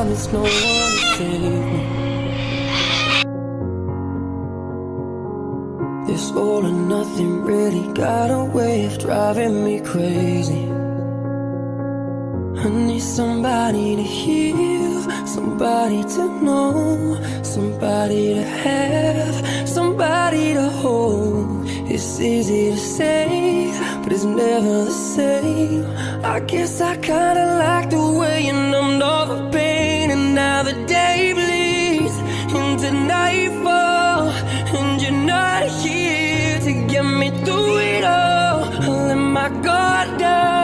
time, there's no one to save me. This all or nothing really got a way of driving me crazy. I need somebody to heal, somebody to know, somebody to have, somebody to hold. It's easy to say, but it's never the same. I guess I kinda like the way you numbed all the pain. And now the day bleeds into nightfall, and you're not here to get me through it all. I let my guard down,